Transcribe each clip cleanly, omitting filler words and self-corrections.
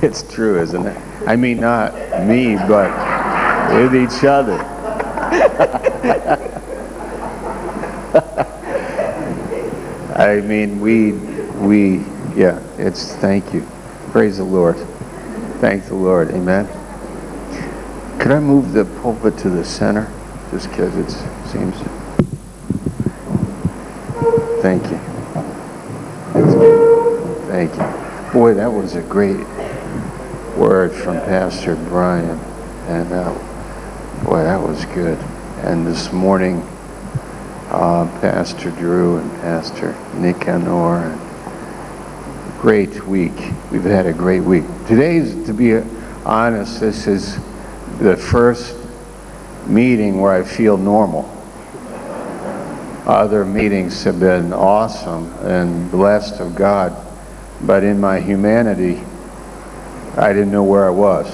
It's true, isn't it? I mean, not me, but with each other. I mean, yeah, thank you. Praise the Lord. Thank the Lord. Amen. Could I move the pulpit to the center? Just because it seems. Thank you. Thank you. Boy, that was a great word from Pastor Brian. And boy, that was good. And this morning, Pastor Drew and Pastor Nicanor. Great week. We've had a great week. Today's, to be honest, this is the first meeting where I feel normal. Other meetings have been awesome and blessed of God, but in my humanity, I didn't know where I was.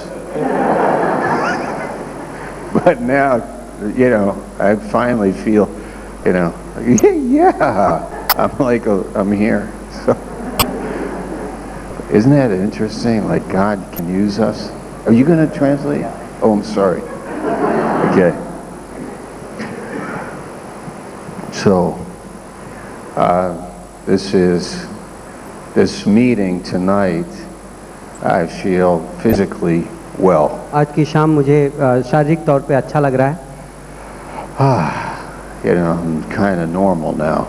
But now, I finally feel, yeah, I'm here. So, isn't that interesting? Like God can use us. Are you going to translate? Oh, I'm sorry. Okay. So, this meeting tonight, I feel physically well. आज की शाम मुझे शारीरिक तौर पे अच्छा लग रहा है. I'm kind of normal now.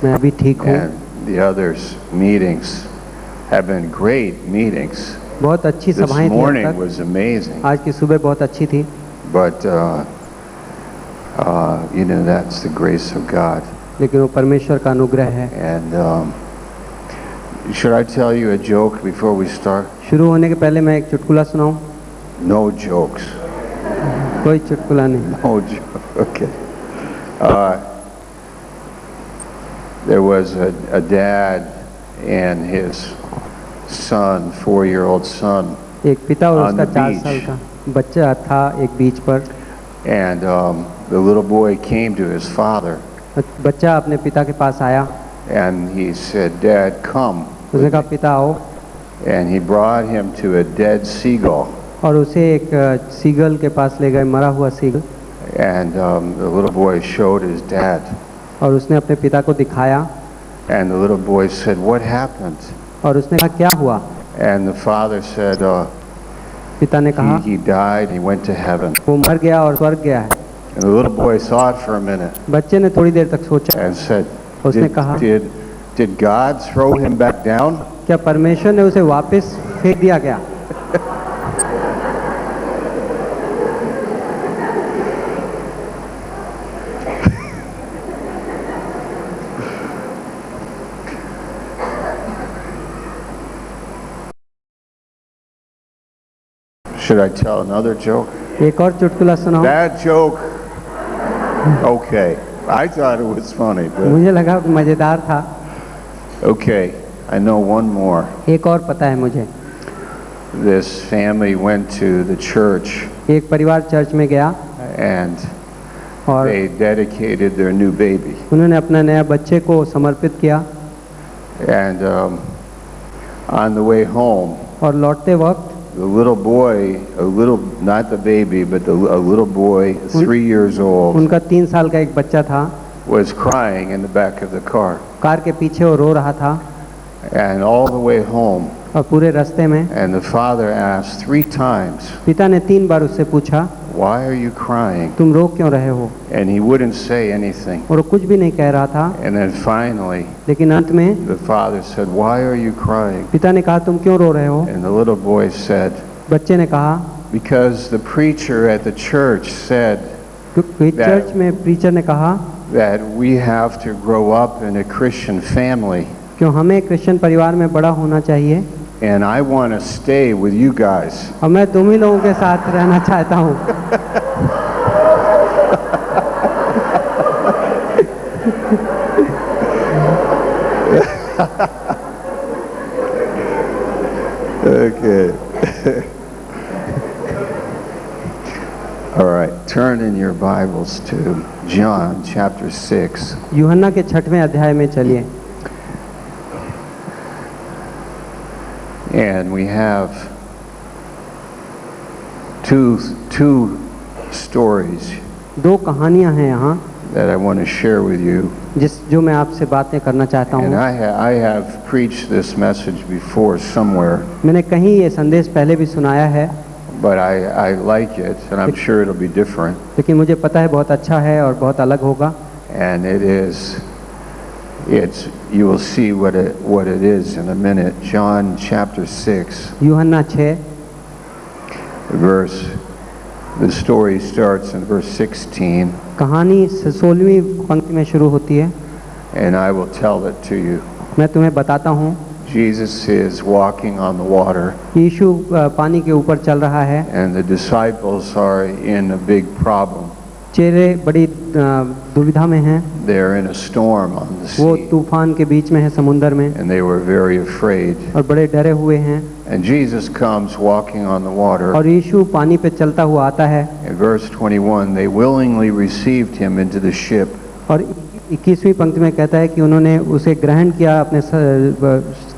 मैं अभी ठीक हूँ. And the others meetings have been great meetings. बहुत अच्छी This सभाएं थी. morning was amazing. आज की सुबह बहुत अच्छी थी. But that's the grace of God. लेकिन वो परमेश्वर का अनुग्रह है. And should I tell you a joke before we start? शुरू होने के पहले मैं एक चुटकुला सुनाऊं? No jokes. कोई चुटकुला नहीं. No joke. Okay. There was a dad and his son, 4-year-old son, एक पिता और on उसका the 4 beach. साल का बच्चा था एक बीच पर. And the little boy came to his father बच्चा अपने पिता के पास आया. and he said, "Dad, come." उसने कहा पिता आओ. And he brought him to a dead seagull. और उसे एक सीगल के पास ले गए, मरा हुआ seagull. And the little boy showed his dad. और उसने अपने पिता को दिखाया. And the little boy said, "What happened?" और उसने कहा क्या हुआ? And the father said, पिता ने कहा he died, he went to heaven. वो मर गया और स्वर्ग गया है. And the little boy thought for a minute बच्चे ने थोड़ी देर तक सोचा. and said, उसने कहा did God throw him back down? क्या परमेश्वर ने उसे वापस फेंक दिया क्या? Should I tell another joke? एक और चुटकुला सुनाओ. That joke, okay. I thought it was funny, but मुझे लगा मजेदार था. okay. I know one more. एक और पता है मुझे. This family went to the church एक परिवार चर्च में गया and और they dedicated their new baby. उन्होंने अपना नया बच्चे को समर्पित किया. And on the way home, और लौटते वक्त the little boy, not the baby, but a little boy, 3 years old, उनका 3 साल का एक बच्चा था. was crying in the back of the car. Car के पीछे वो रो रहा था. And all the way home, और पूरे रास्ते में and the father asked 3 times, पिता ने 3 बार उससे पूछा "Why are you crying?" तुम रो क्यों रहे हो? And he wouldn't say anything. और वो कुछ भी नहीं कह रहा था. And then finally, लेकिन अंत में the father said, "Why are you crying?" पिता ने कहा तुम क्यों रो रहे हो? And the little boy said, बच्चे ने कहा "Because the preacher at the church said क्योंकि चर्च में प्रीचर ने कहा that we have to grow up in a Christian family. क्यों हमें क्रिश्चियन परिवार में बड़ा होना चाहिए. And I want to stay with you guys." और मैं तुम ही लोगों के साथ रहना चाहता हूँ. Okay. All right, turn in your Bibles to John chapter 6. यूहन्ना के 6वें अध्याय में चलिए. And we have two stories दो कहानियां हैं यहाँ that I want to share with you. जो मैं आपसे बातें करना चाहता And हूँ। I have preached this message before somewhere, मैंने कहीं ये संदेश पहले भी सुनाया है, but I like it, and I'm sure it'll be different. लेकिन मुझे पता है बहुत अच्छा है और बहुत अलग होगा। And you will see what it is in a minute. John chapter 6, यूहन्ना 6 the story starts in verse 16, कहानी 16वीं पंक्ति में शुरू होती है। and I will tell it to you. मैं तुम्हें बताता हूँ। Jesus is walking on the water, यीशु पानी के ऊपर चल रहा है। and the disciples are in a big problem. चेले बड़ी दुविधा में हैं। They're in a storm on the वो sea, तूफान के बीच में है, समुंदर में, and they were very afraid. और बड़े डरे हुए हैं। And Jesus comes walking on the water. और यीशु पानी पे चलता हुआ आता है। In verse 21, they willingly received him into the ship, और 21वीं पंक्ति में कहता है कि उन्होंने उसे ग्रहण किया अपने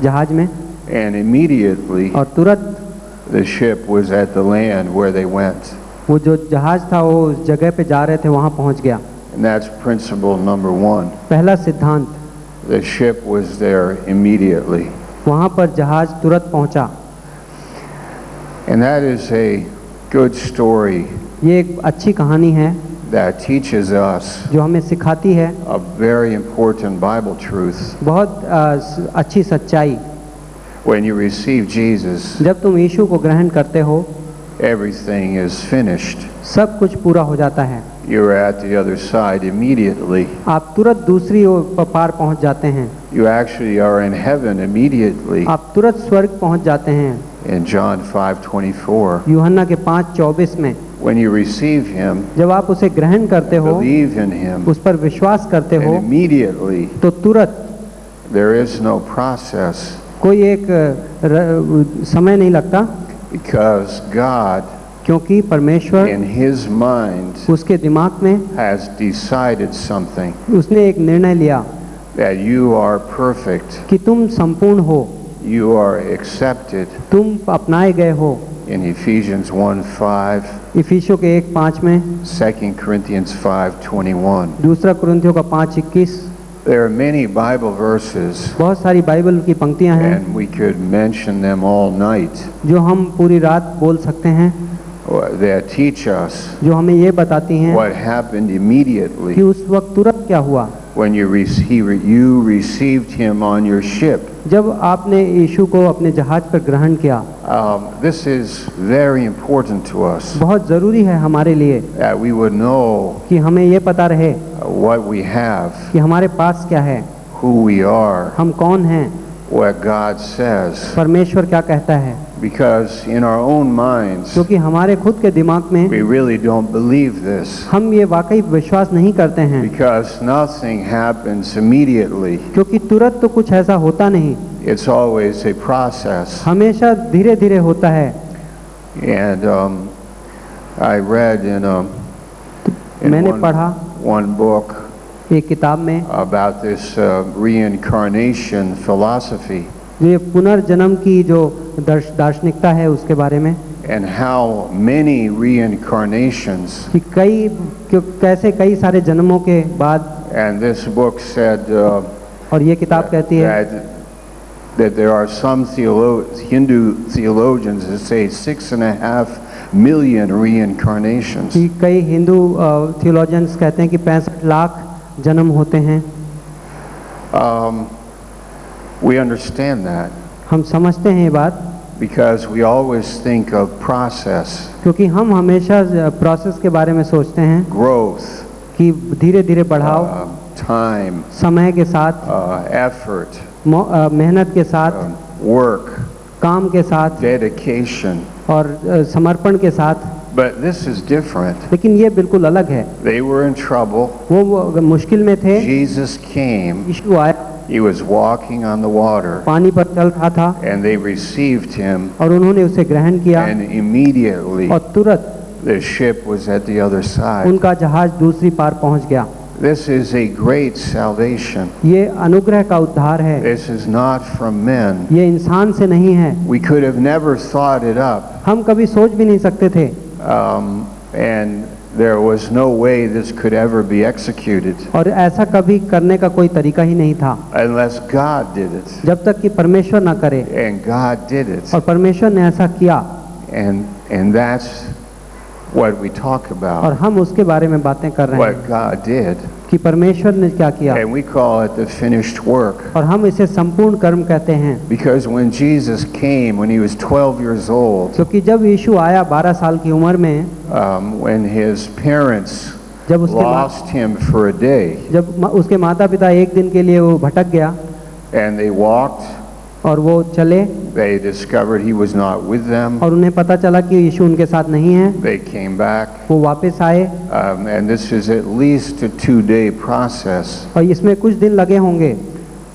जहाज में, and immediately और तुरंत the ship was at the land where they went. वो जो जहाज था वो उस जगह पे जा रहे थे वहाँ पहुँच गया। And that's principle number 1. पहला सिद्धांत, The ship was there immediately. वहाँ पर जहाज तुरंत पहुँचा। And that is a good story ये एक अच्छी कहानी है that teaches us जो हमें सिखाती है a very important Bible truth. बहुत अच्छी सच्चाई। When you receive Jesus, जब तुम यीशु को ग्रहण करते हो, everything is finished. सब कुछ पूरा हो जाता है। You're at the other side immediately. आप तुरंत दूसरी ओर पार पहुंच जाते हैं। You actually are in heaven immediately. आप तुरंत स्वर्ग पहुंच जाते हैं। In John 5:24, यूहन्ना के 5:24 में when you receive him, जब आप उसे ग्रहण करते हो, believe in him, उस पर विश्वास करते हो, and immediately तो तुरंत there is no process, कोई एक समय नहीं लगता, because God क्योंकि परमेश्वर in his mind उसके दिमाग में has decided something, उसने एक निर्णय लिया that you are perfect, कि तुम संपूर्ण हो, you are accepted. तुम अपनाए गए हो। In Ephesians 1:5, इफिसियों के 1:5 में, 2 Corinthians 5:21. दूसरा कुरिन्थियों का 5:21, There are many Bible verses, बहुत सारी बाइबल की पंक्तियां हैं and we could mention them all night, जो हम पूरी रात बोल सकते हैं, that teach us जो हमें ये बताती हैं what happened कि immediately उस वक्त तुरंत क्या हुआ when you received him on your ship. जब आपने यीशु को अपने जहाज पर ग्रहण किया। This is very important to us, बहुत ज़रूरी है हमारे लिए that we would know कि हमें ये पता रहे what we have, कि हमारे पास क्या है, who we are, हम कौन हैं, what God says. परमेश्वर क्या कहता है, Because in our own minds, क्योंकि हमारे खुद के दिमाग में we really don't believe this. हम ये वाकई विश्वास नहीं करते हैं, Because nothing happens immediately. क्योंकि तुरंत तो कुछ ऐसा होता नहीं, It's always a process. हमेशा धीरे धीरे होता है। And I read in मैंने पढ़ा one book एक किताब में about this reincarnation philosophy, ये पुनर्जन्म की जो दार्शनिकता है उसके बारे में, and how many reincarnations. कि कैसे कई सारे जन्मों के बाद, And this book said और ये किताब कहती है that there are some Hindu theologians that say 6.5 million reincarnations. कि कई हिंदू थियोलॉजियंस कहते हैं कि 65 लाख जन्म होते हैं। We understand that हम समझते हैं ये बात, because we always think of process, क्योंकि हम हमेशा प्रोसेस के बारे में सोचते हैं growth, कि धीरे धीरे बढ़ाओ, time, समय के साथ, effort, मेहनत के साथ, work, काम के साथ, dedication. और समर्पण के साथ। But this is different. लेकिन ये बिल्कुल अलग है। They were in trouble. वो मुश्किल में थे, Jesus came. यीशु आया, He was walking on the water, पानी पर चल रहा था, and they received him, और उन्होंने उसे ग्रहण किया, and immediately और तुरंत the ship was at the other side. उनका जहाज दूसरी पार पहुंच गया। This is a great salvation. ये अनुग्रह का उद्धार है, This is not from men. ये इंसान से नहीं है। We could have never thought it up. हम कभी सोच भी नहीं सकते थे। and there was no way this could ever be executed और ऐसा कभी करने का कोई तरीका ही नहीं था unless God did it. जब तक कि परमेश्वर ना करे, And God did it. और परमेश्वर ने ऐसा किया, And that's what we talk और about, हम उसके बारे में बातें कर रहे what हैं God did. कि परमेश्वर ने क्या किया, And we call it the finished work. और हम इसे संपूर्ण कर्म कहते हैं। Because when Jesus came, when he was 12 years old, क्योंकि जब यीशु आया 12 साल की उम्र में, when his parents जब lost him for a day, उसके माता पिता एक दिन के लिए वो भटक गया and they walked, और वो चले, they discovered he was not with them. और उन्हें पता चला कि यीशु उनके साथ नहीं है, They came back, वो वापस आए, and this is at least a 2-day process. और इसमें कुछ दिन लगे होंगे।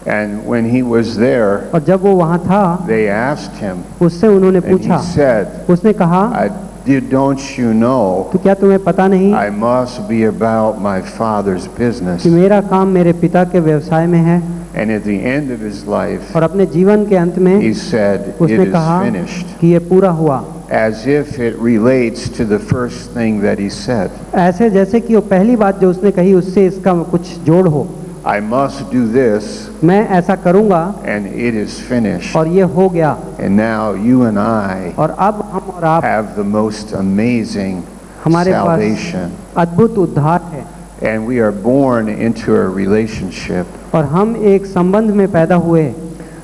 And when he was there, और जब वो वहाँ था, they asked him, उससे उन्होंने and he पूछा, said, उसने कहा, don't you know तो क्या तुम्हें पता नहीं I must be about my Father's business? कि मेरा काम मेरे पिता के व्यवसाय में है। And at the end of his life, और अपने जीवन के अंत में he said, it उसने is कहा finished, कि ये पूरा हुआ, as if it relates to the first thing that he said. ऐसे जैसे कि वो पहली बात जो उसने कही उससे इसका कुछ जोड़ हो। I must do this, मैं ऐसा करूँगा and it is finished. और ये हो गया, And now you and I और अब हम और आप, have the most amazing हमारे पास salvation. अद्भुत उद्धार है, And we are born into a relationship. और हम एक संबंध में पैदा हुए।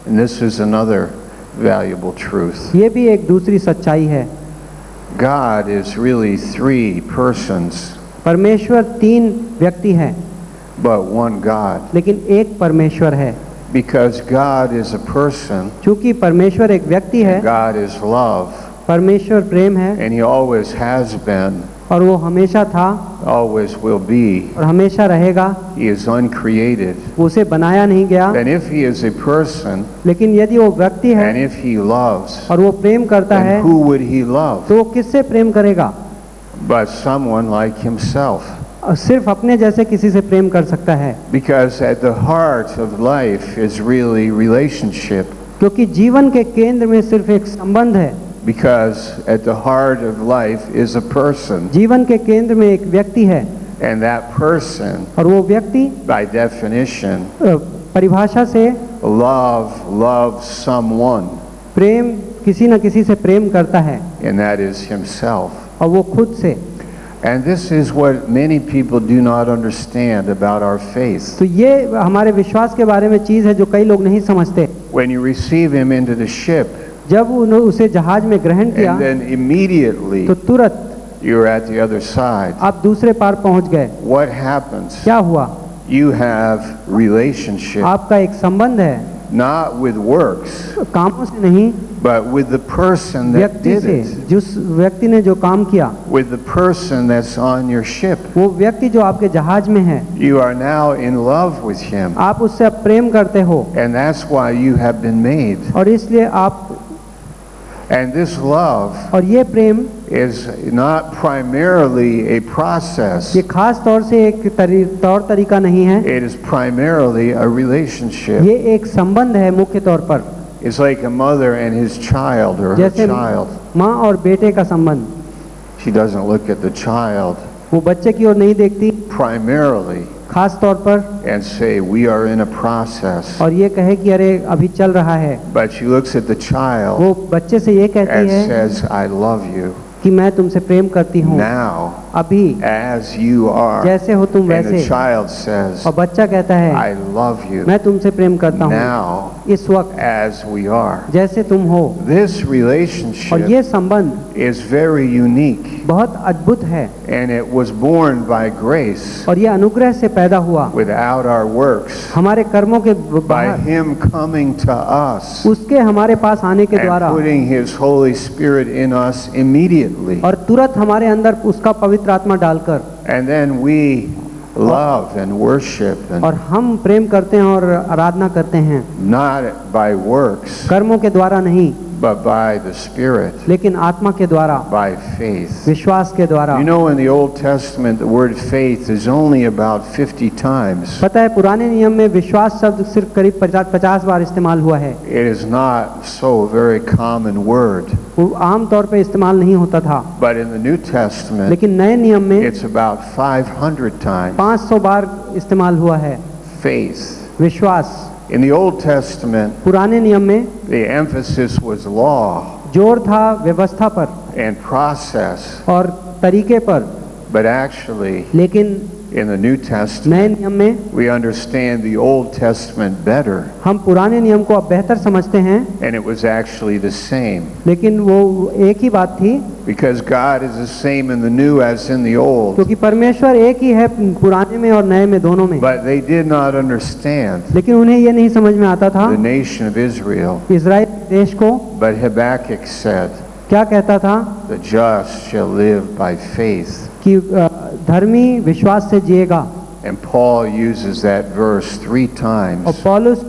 And this is another valuable truth. ये भी एक दूसरी सच्चाई है। God is really 3 persons, परमेश्वर 3 व्यक्ति हैं, but one God. लेकिन एक परमेश्वर है। Because God is a person, चूंकि परमेश्वर एक व्यक्ति है, God is love, परमेश्वर प्रेम है, and He always has been, और वो हमेशा था always will be. और हमेशा रहेगा। He is uncreated. उसे बनाया नहीं गया, And if He is a person, लेकिन यदि वो व्यक्ति है and if He loves, और वो प्रेम करता है, then who would He love? तो वो किससे प्रेम करेगा? But someone like Himself. और सिर्फ अपने जैसे किसी से प्रेम कर सकता है, Because at the heart of life is really relationship. क्योंकि जीवन के केंद्र में सिर्फ एक संबंध है। Because at the heart of life is a person. जीवन के केंद्र में एक व्यक्ति है, And that person, और वो व्यक्ति by definition, परिभाषा से loves someone, प्रेम किसी न किसी से प्रेम करता है, and that is himself. और वो खुद से। And this is what many people do not understand about our faith. तो ये हमारे विश्वास के बारे में चीज़ है जो कई लोग नहीं समझते। When you receive him into the ship, जब उन्होंने उसे जहाज में ग्रहण किया, and then immediately तो तुरंत you're at the other side, आप दूसरे पार पहुंच गए। what happens? क्या हुआ? You have relationship, आपका एक संबंध है, not with works, कामों से नहीं, but with the person that व्यक्ति did से, it, जिस व्यक्ति ने जो काम किया, with the person that's on your ship. वो व्यक्ति जो आपके जहाज में है, You are now in love with him, आप उससे अब प्रेम करते हो, and that's why you have been made. और इसलिए आप, And this love और ये प्रेम, is not primarily a process. ये खास तौर से एक तौर तरीका नहीं है, It is primarily a relationship. ये एक संबंध है मुख्य तौर पर। It's like a mother and his child, or her जैसे child. माँ और बेटे का संबंध, She doesn't look at the child वो बच्चे की ओर नहीं देखती primarily खास तौर पर, and say, we are in a process. और ये कहे कि अरे अभी चल रहा है, But she looks at the child वो बच्चे से ये कहती and है says, I love you कि मैं तुमसे प्रेम करती हूँ now अभी, as you are. जैसे हो तुम And the वैसे, child says, और बच्चा कहता है I love you मैं तुमसे प्रेम करता हूँ now इस वक्त as we are. जैसे तुम हो। This और relationship ये संबंध is very unique, बहुत अद्भुत है, and it was born by grace और ये अनुग्रह से पैदा हुआ, without our works, हमारे कर्मों के by बाहर, him coming to us उसके हमारे पास आने के and द्वारा, putting his Holy Spirit in us immediately. और तुरंत हमारे अंदर उसका पवित्र आत्मा डालकर, And then we love and worship, and और हम प्रेम करते हैं और आराधना करते हैं, not by works, कर्मों के द्वारा नहीं, but by the Spirit, लेकिन आत्मा के द्वारा, by faith. विश्वास के द्वारा। You know, in the Old Testament, the word faith is only about 50 times. पता है पुराने नियम में विश्वास शब्द सिर्फ करीब 50 बार इस्तेमाल हुआ है। It is not so very common word. वो आम तौर पे इस्तेमाल नहीं होता था, But in the New Testament, लेकिन नए नियम में it's about 500 times. 500 बार इस्तेमाल हुआ है Faith. विश्वास। In the Old Testament, पुराने नियम में the emphasis was law जोर था व्यवस्था पर and process. और तरीके पर, But actually, लेकिन in the New Testament, नए नियम में we understand the Old Testament better, हम पुराने नियम को अब बेहतर समझते हैं, and it was actually the same. लेकिन वो एक ही बात थी, Because God is the same in the new as in the old. क्योंकि परमेश्वर एक ही है पुराने में और नए में दोनों में। But they did not understand लेकिन उन्हें ये नहीं समझ में आता था the nation of Israel. Israel देश को। But Habakkuk said, क्या कहता था the just shall live by faith. कि धर्मी विश्वास से जिएगा, And Paul uses that verse 3 और times. पौलुस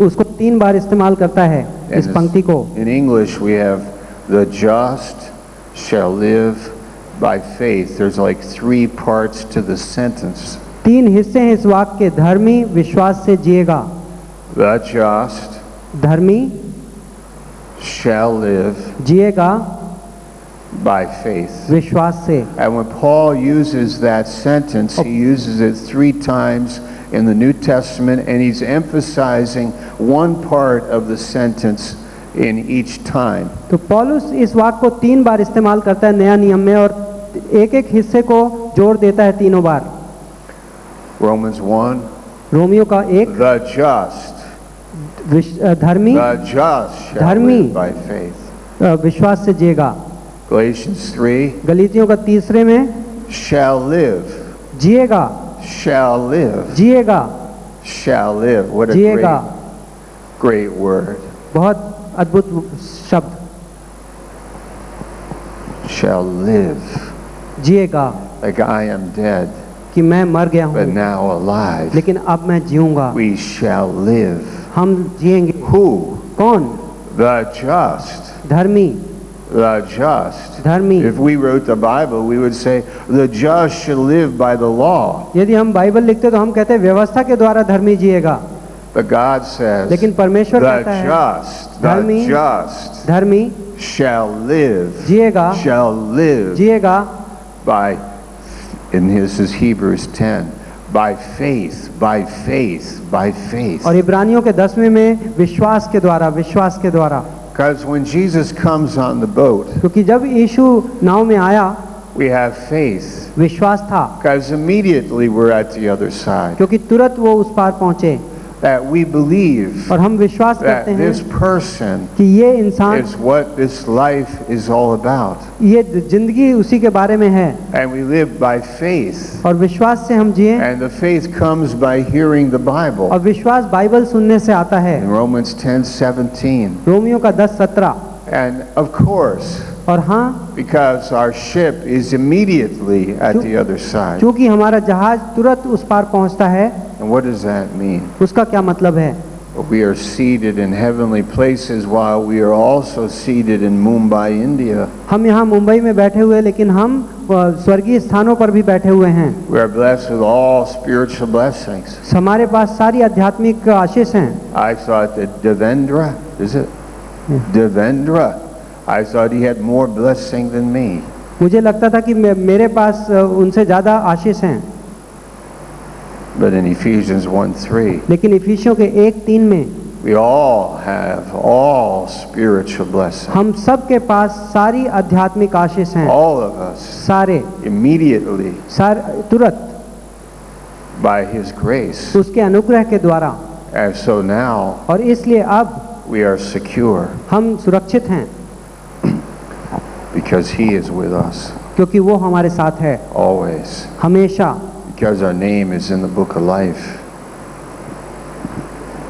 उसको 3 बार इस्तेमाल करता है इस पंक्ति को। In English we have the just shall live by faith. There's like 3 parts to the sentence. 3 हिस्से हैं इस वाक्य के, धर्मी विश्वास से जिएगा, The just धर्मी shall live जिएगा by faith. विश्वास से। And when Paul uses that sentence, he uses it 3 times in the New Testament, and he's emphasizing one part of the sentence in each time. तो पौलुस इस वाक्य को 3 बार इस्तेमाल करता है नया नियम में, और एक हिस्से को जोड़ देता है तीनों बार। Romans 1, रोमियो का 1, the just, धर्मी the just shall धर्मी live by faith. विश्वास से जिएगा। Galatians 3, गलीतियों का 3 में shall live, जिएगा, shall live, जिएगा, shall live. What a जिएगा। great word. बहुत अद्भुत शब्द, Shall live, जिएगा, like I am dead, कि मैं मर गया but हूँ now alive. लेकिन अब मैं जीऊंगा। We shall live. हम जिएंगे। Who? कौन? The just. धर्मी, The just. धर्मी। If we wrote the Bible, we would say, the just shall live by the law. यदि हम बाइबल लिखते तो हम कहते व्यवस्था के द्वारा धर्मी जिएगा, But God says, लेकिन परमेश्वर the कहता है just, धर्मी, the just धर्मी shall live, जिएगा, shall live जिएगा by, and this is Hebrews 10, by faith, by faith, by faith. और इब्रानियों के 10वें में विश्वास के द्वारा, विश्वास के द्वारा। Because when Jesus comes on the boat, क्योंकि जब यीशु नाव में आया we have faith. विश्वास था, Because immediately we're at the other side. क्योंकि तुरंत वो उस पार पहुंचे, That we believe और हम विश्वास that करते हैं this person कि ये इंसान, is what this life is all about. ये जिंदगी उसी के बारे में है, And we live by faith. और विश्वास से हम जिए, And the faith comes by hearing the Bible. और विश्वास बाइबल सुनने से आता है। In Romans 10:17. रोमियो का 10:17। And of course, और हाँ, because our ship is immediately at the other side. क्योंकि हमारा जहाज तुरंत उस पार पहुंचता है। And what does that mean? उसका क्या मतलब है? We are seated in heavenly places while we are also seated in Mumbai, India. हम यहाँ मुंबई में बैठे हुए, लेकिन हम स्वर्गीय स्थानों पर भी बैठे हुए हैं। We are blessed with all spiritual blessings. हमारे पास सारी आध्यात्मिक आशीष हैं। I thought that Devendra, is it? Devendra, I thought he had more blessing than me. मुझे लगता था कि मेरे पास उनसे ज़्यादा आशीष हैं। But in Ephesians 1:3, लेकिन इफिसियों के 1:3 में we all have all spiritual blessings. हम सब के पास सारी आध्यात्मिक आशीष हैं, All of us सारे immediately तुरंत by His grace. उसके अनुग्रह के द्वारा। And so now और इसलिए अब we are secure हम सुरक्षित हैं, because He is with us क्योंकि वो हमारे साथ है always. हमेशा, Because our name is in the book of life.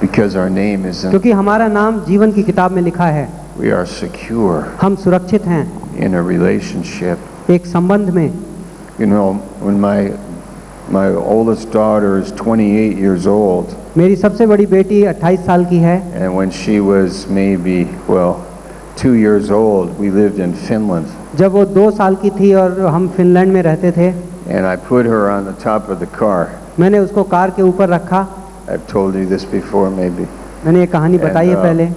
Because our name is in, क्योंकि हमारा नाम जीवन की किताब में लिखा है। we are secure हम सुरक्षित हैं in a relationship. एक संबंध में। You know, when my oldest daughter is 28 years old, मेरी सबसे बड़ी बेटी 28 साल की है, and when she was maybe, well, 2 years old, we lived in Finland, जब वो 2 साल की थी और हम फिनलैंड में रहते थे, and I put her on the top of the car. मैंने उसको कार के ऊपर रखा। I've told you this before, maybe. मैंने ये कहानी बताई है पहले,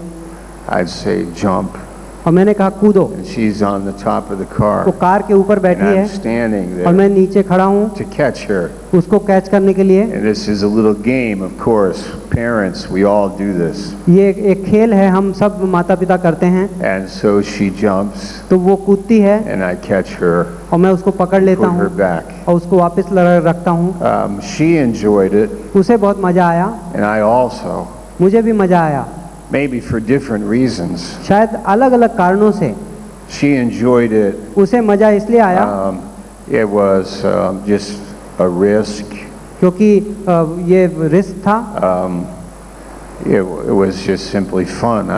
I'd say jump, और मैंने कहा कूदो। and she's on the top of the वो car, कार के ऊपर and बैठी I'm है standing और there मैं नीचे खड़ा हूँ to catch her. उसको कैच करने के लिए। And this is a little game, of course. Parents, we all do this. ये एक खेल है, हम सब माता पिता करते हैं। And so she jumps, तो वो कूदती है and I catch her, और मैं उसको पकड़ लेता put her हूँ back. और उसको वापस रखता हूँ। She enjoyed it, उसे बहुत मजा आया, and I also, मुझे भी मजा आया, maybe for different reasons. शायद अलग अलग कारणों से। She enjoyed it. उसे मजा इसलिए आया It was just a risk. क्योंकि ये रिस्क था, It was just simply fun.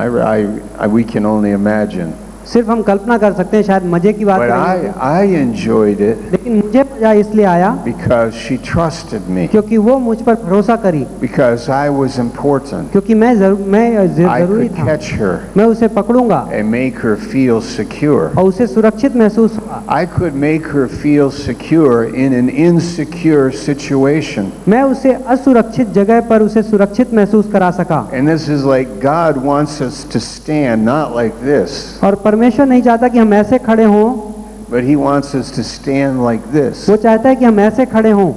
We can only imagine. सिर्फ हम कल्पना कर सकते हैं, शायद मजे की बात But नहीं, I enjoyed it लेकिन मुझे मजा इसलिए आया because she trusted me, क्योंकि वो मुझ पर भरोसा करी, because I was important. क्योंकि मैं I जरूरी could था। catch her मैं उसे पकड़ूंगा and make her feel secure. और उसे सुरक्षित महसूस हुआ। I could make her feel secure in an insecure situation. मैं उसे असुरक्षित जगह पर उसे सुरक्षित महसूस करा सका। And this is like God wants us to stand not like this, और परमेश्वर नहीं चाहता कि हम ऐसे खड़े हों, but He wants us to stand like this. वो चाहता है कि हम ऐसे खड़े हों।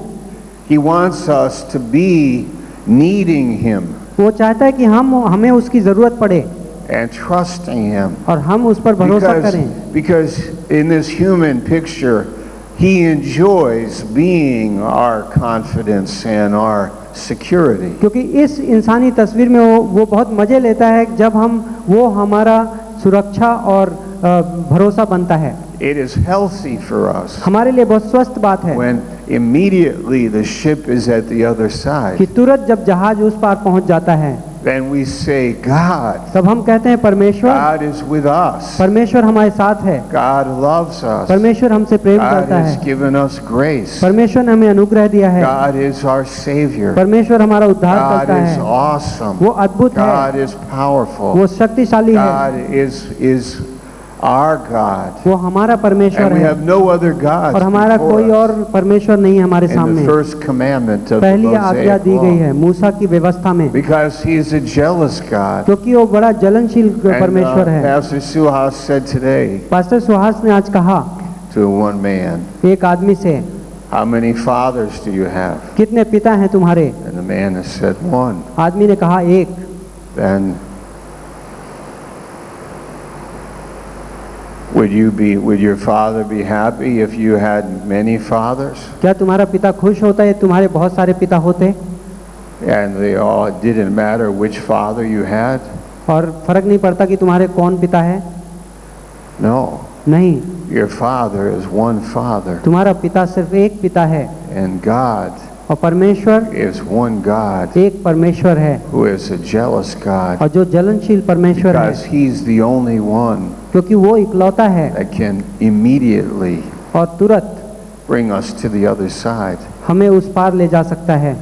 He wants us to be needing Him वो चाहता है कि हमें उसकी जरूरत पड़े and trusting Him. और हम उस पर भरोसा करें, Because in this human picture, He enjoys being our confidence and our security. क्योंकि इस इंसानी तस्वीर में वो बहुत मजे लेता है जब वो हमारा सुरक्षा और भरोसा बनता है। It is healthy for us हमारे लिए बहुत स्वस्थ बात है when immediately the ship is at the other कि side. तुरंत जब जहाज उस पार पहुंच जाता है, Then we say, God, तब हम कहते हैं परमेश्वर, God is with us. परमेश्वर हमारे साथ है, God loves us. परमेश्वर हमसे प्रेम God करता has है, given us grace. परमेश्वर ने हमें अनुग्रह दिया है, God is our Savior. परमेश्वर हमारा उद्धार God करता is है, awesome. वो अद्भुत है, God is powerful. वो शक्तिशाली है, God is our God. वो हमारा परमेश्वर And we है have no other gods और हमारा before कोई us. और परमेश्वर नहीं है हमारे In सामने। the first commandment of the पहली आज्ञा Mosaic दी गई law. है मूसा की व्यवस्था में, Because He is a jealous God. क्योंकि वो बड़ा जलनशील And परमेश्वर है। Pastor Suhas said today pastor Suhas ने आज कहा to one man, एक आदमी से, how many fathers do you have? कितने पिता हैं तुम्हारे? And the man has said one. आदमी ने कहा एक। Then would your father be happy if you had many fathers? क्या तुम्हारा पिता खुश होता है तुम्हारे बहुत सारे पिता होते And they all, it didn't matter which father you had? और फर्क नहीं पड़ता कि तुम्हारे कौन पिता है? No. नहीं, Your father is one father. तुम्हारा पिता सिर्फ एक पिता है And God और परमेश्वर is one God एक परमेश्वर है who is a jealous God. और जो जलनशील परमेश्वर है, Because He's the only one क्योंकि वो इकलौता है that can immediately और तुरंत bring us to the other side. हमें उस पार ले जा सकता है।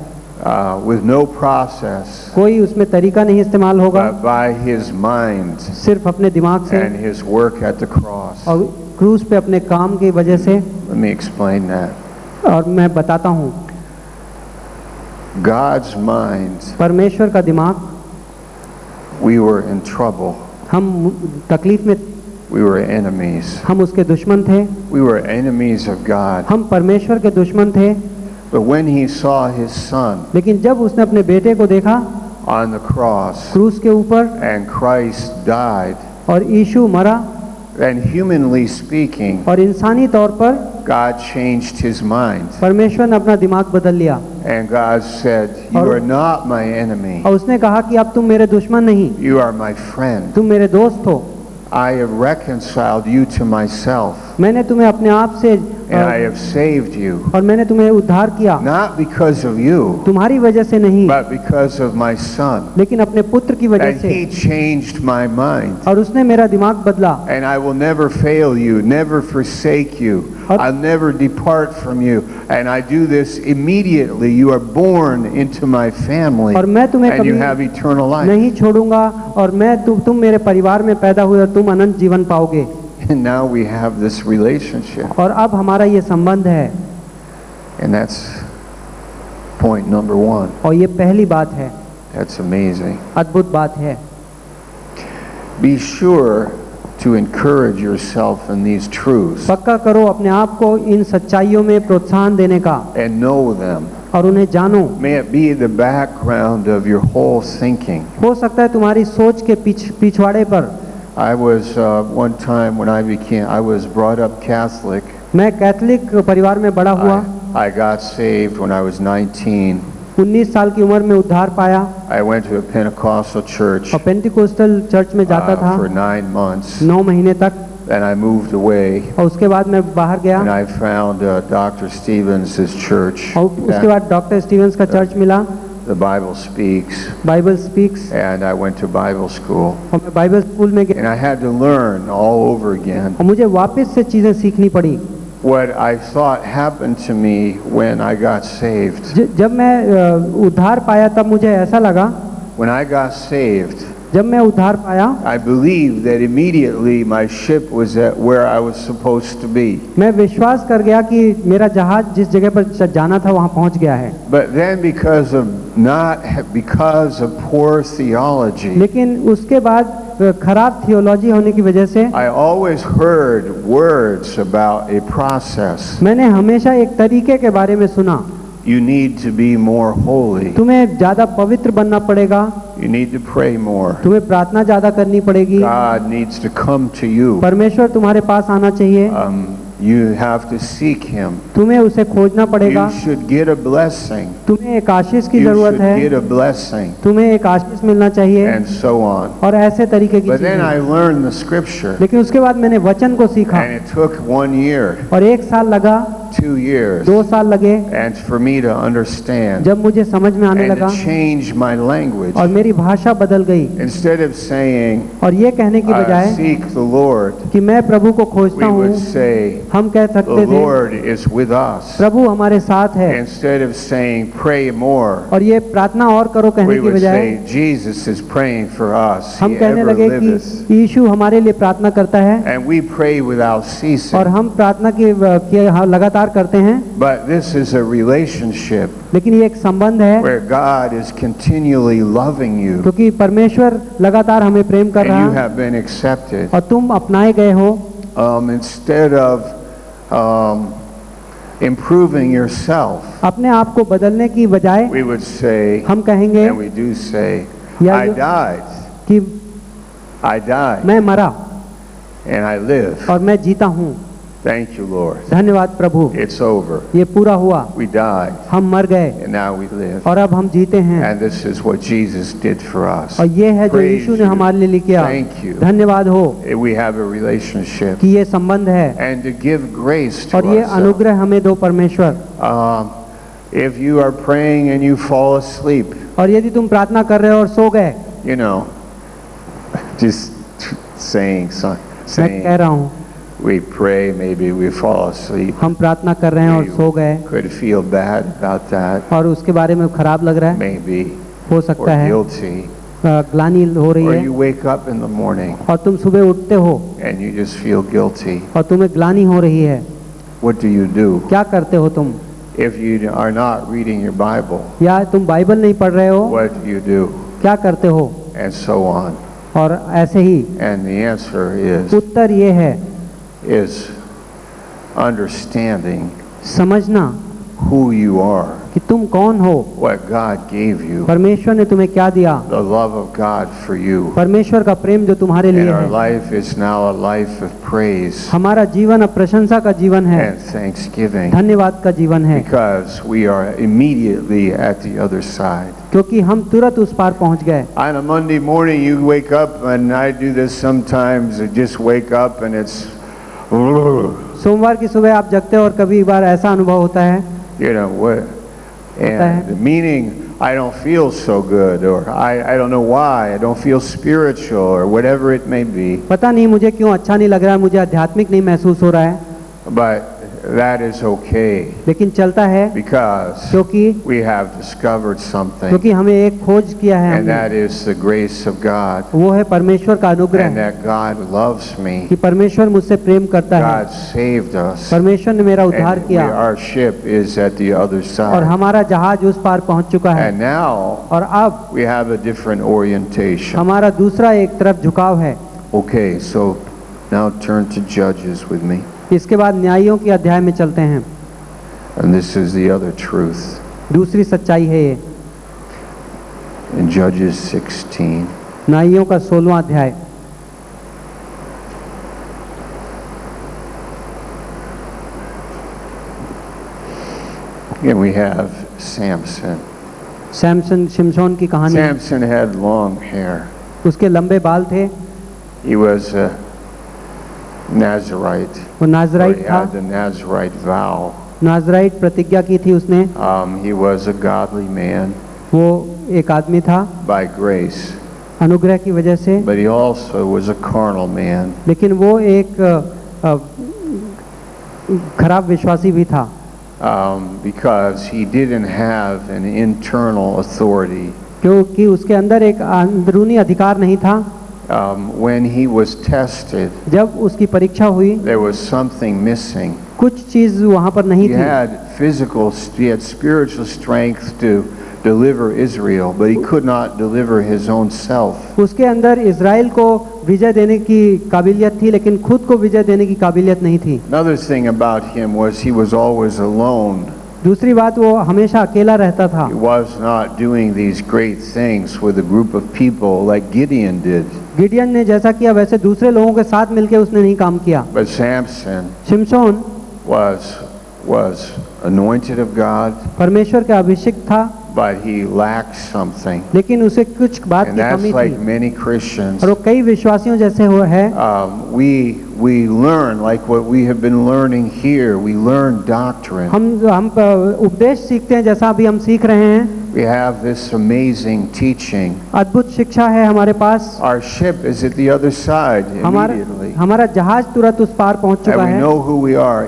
With no process, कोई उसमें तरीका नहीं इस्तेमाल होगा, but by His mind सिर्फ अपने दिमाग से and His work at the cross. और क्रूस पे अपने काम की वजह से। Let me explain that. और मैं बताता हूँ, God's mind, परमेश्वर का दिमाग, we were in trouble. हम तकलीफ में, We were enemies. हम उसके दुश्मन थे, We were enemies of God. हम परमेश्वर के दुश्मन थे। But when He saw His Son लेकिन जब उसने अपने बेटे को देखा on the cross क्रूस के ऊपर and Christ died, और यीशु मरा, then humanly speaking, और इंसानी तौर पर God changed His mind. परमेश्वर ने अपना दिमाग बदल लिया And God said, you are not my enemy. और उसने कहा कि अब तुम मेरे दुश्मन नहीं, You are my friend. तुम मेरे दोस्त हो। I have reconciled you to myself. मैंने तुम्हें अपने आप से And I have saved you, और मैंने तुम्हें उद्धार किया, not because of you, तुम्हारी वजह से नहीं, but because of my son. लेकिन अपने पुत्र की वजह And से, he changed my mind. और उसने मेरा दिमाग बदला। And I will never fail you, never forsake you. I'll never depart from you. And I do this immediately. You are born into my family, और मैं तुम्हें and you कभी have eternal life. नहीं छोड़ूंगा, और मैं तुम मेरे परिवार में पैदा हुए और तुम अनंत जीवन पाओगे। And now we have this relationship. और अब हमारा ये संबंध है, And that's point number 1. और ये पहली बात है, That's amazing. अद्भुत बात है। Be sure to encourage yourself in these truths पक्का करो अपने आप को इन सच्चाइयों में प्रोत्साहन देने का, and know them. और उन्हें जानो। May it be the background of your whole thinking. हो सकता है तुम्हारी सोच के पिछवाड़े पर। I was one time when I was brought up Catholic. मैं कैथलिक परिवार में बड़ा हुआ। I got saved when I was 19. 19 साल की उम्र में उद्धार पाया, I went to a Pentecostal church और पेंटिकोस्टल चर्च में जाता था for 9 months. 9 महीने तक, Then I moved away, और उसके बाद मैं बाहर गया, and I found Dr. Stevens' church. और उसके बाद डॉक्टर स्टीवंस का चर्च मिला, The Bible speaks, Bible speaks, and I went to Bible school. और मैं बाइबल स्कूल में गया, And I had to learn all over again और मुझे वापस से चीजें सीखनी पड़ी। what I thought happened to me when I got saved. जब मैं उद्धार पाया तब मुझे ऐसा लगा, When I got saved, जब मैं उद्धार पाया, I believed that immediately my ship was at where I was supposed to be. मैं विश्वास कर गया कि मेरा जहाज जिस जगह पर जाना था वहां पहुंच गया है। But then because of poor theology, लेकिन उसके बाद खराब थियोलॉजी होने की वजह से I always heard words about a process. मैंने हमेशा एक तरीके के बारे में सुना, You need to be more holy. तुम्हें ज्यादा पवित्र बनना पड़ेगा, You need to pray more. तुम्हें प्रार्थना ज्यादा करनी पड़ेगी, God needs to come to you. परमेश्वर तुम्हारे पास आना चाहिए, You have to seek Him. तुम्हें उसे खोजना पड़ेगा, You should get a blessing. तुम्हें एक आशीष की You जरूरत should है, get a blessing, तुम्हें एक आशीष मिलना चाहिए, and so on. और ऐसे तरीके की But then I चीजें। learned the scripture, लेकिन उसके बाद मैंने वचन को सीखा, and it took 1 year, और 1 साल लगा, 2 years, 2 साल लगे, and for me to understand जब मुझे समझ में आने and लगा to change my language. और मेरी भाषा बदल गई, Instead of saying, और ये कहने की बजाय seek the Lord, कि मैं प्रभु को खोजता we हूँ, would say, हम कह the सकते थे Lord is with us. प्रभु हमारे साथ है, Instead of saying, pray more, और ये प्रार्थना और करो कहने we की would बजाय say, Jesus is praying for us. हम He कहने ever लगे liveth. कि यीशु हमारे लिए प्रार्थना करता है, And we pray without और ceasing. हम प्रार्थना की लगातार करते हैं। But this is a relationship लेकिन ये एक संबंध है, where God is continually loving you, क्योंकि परमेश्वर लगातार हमें प्रेम कर and you रहा है, have been accepted. और तुम अपनाए गए हो। Instead of improving yourself, अपने आप को बदलने की बजाय we would say, हम कहेंगे and we do say, या I died, कि मैं मरा and I live. और मैं जीता हूँ। Thank you, Lord. धन्यवाद प्रभु, It's over. ये पूरा हुआ, We died, हम मर गए and now we live. और अब हम जीते हैं, And this is what Jesus did for us. और ये है जो Praise यीशु ने you. हमारे लिए किया। Thank you. धन्यवाद हो We have a relationship. कि ये संबंध है, And to give grace to और ये us. अनुग्रह हमें दो परमेश्वर। If you are praying and you fall asleep, और यदि तुम प्रार्थना कर रहे हो और सो गए, you know, just saying, मैं कह saying, रहा हूँ, we pray, maybe we fall asleep. हम प्रार्थना कर रहे हैं और सो गए, Could feel bad about that, और उसके बारे में खराब लग रहा है, maybe, हो or सकता है guilty. ग्लानि हो रही Or है, you wake up in the morning और तुम सुबह उठते हो and you just feel guilty. और तुम्हें ग्लानि हो रही है, What do you do? क्या करते हो तुम? If you are not reading your Bible, या तुम बाइबल नहीं पढ़ रहे हो, what do you do? क्या करते हो? And so on. और ऐसे ही And the answer उत्तर ये है, is understanding समझना who you are, कि तुम कौन हो, what God gave you, परमेश्वर ने तुम्हें क्या दिया, the love of God for you. परमेश्वर का प्रेम जो तुम्हारे And लिए our है। life is now a life of praise हमारा जीवन अब प्रशंसा का जीवन है, and thanksgiving, धन्यवाद का जीवन है, because we are immediately at the other side. क्योंकि हम तुरंत उस पार पहुंच गए। On a Monday morning, you wake up, and I do this sometimes. I just wake up, and it's सोमवार की सुबह आप जगते हो और कभी बार ऐसा अनुभव होता है, You know what? And the meaning, I don't feel so good, or I don't know why, I don't feel spiritual, or whatever it may be. पता नहीं मुझे क्यों अच्छा नहीं लग रहा है, मुझे आध्यात्मिक नहीं महसूस हो रहा है, But that is okay लेकिन चलता है because क्योंकि we have discovered something, क्योंकि हमें एक खोज किया है and हमने, that is the grace of God, वो है परमेश्वर का अनुग्रह and that God loves me. कि परमेश्वर मुझसे प्रेम करता है, God saved us, परमेश्वर ने मेरा उद्धार and किया our ship is at the other और side. हमारा जहाज उस पार पहुंच चुका है, And now और अब we have a different orientation. हमारा दूसरा एक तरफ झुकाव है। Okay, so now turn to Judges with me. इसके बाद न्यायियों के अध्याय में चलते हैं, And this is the other truth. दूसरी सच्चाई है ये, In Judges 16, न्यायियों का 16वां अध्याय। again we have Samson. Samson शिमशोन की कहानी है। Samson had long hair. उसके लंबे बाल थे, He was a Nazarite. वो Or नाजराइट he था, had the Nazarite vow. नाजराइट प्रतिज्ञा की थी उसने, He was a godly man वो एक आदमी था by grace, अनुग्रह की वजह से, but he also was a carnal man. लेकिन वो एक खराब विश्वासी भी था, Because he didn't have an internal authority. क्योंकि उसके अंदर एक अंदरूनी अधिकार नहीं था। When he was tested, जब उसकी परीक्षा हुई, there was something missing. कुछ चीज वहां पर नहीं He थी। he had spiritual strength to deliver Israel, but he could not deliver his own self. उसके अंदर इज़राइल को विजय देने की काबिलियत थी, लेकिन खुद को विजय देने की काबिलियत नहीं थी। Another thing about him was he was always alone. दूसरी बात, वो हमेशा अकेला रहता था, He was not doing these great things with a group of people like Gideon did. Gideon ने जैसा किया वैसे दूसरे लोगों के साथ मिलकर उसने नहीं काम किया। But Samson शिमशोन was anointed of God, परमेश्वर का अभिषेक था, but he lacked something. लेकिन उसे कुछ बात And की that's कमी like थी, many Christians. और वो कई विश्वासियों जैसे हो है। We learn like what we have been learning here. We learn doctrine. हम उपदेश सीखते हैं जैसा अभी हम सीख रहे हैं। We have this amazing teaching. अद्भुत शिक्षा है हमारे पास। Our ship is at the other side immediately. हमारा जहाज तुरंत उस पार पहुंच चुका And we है, know who we are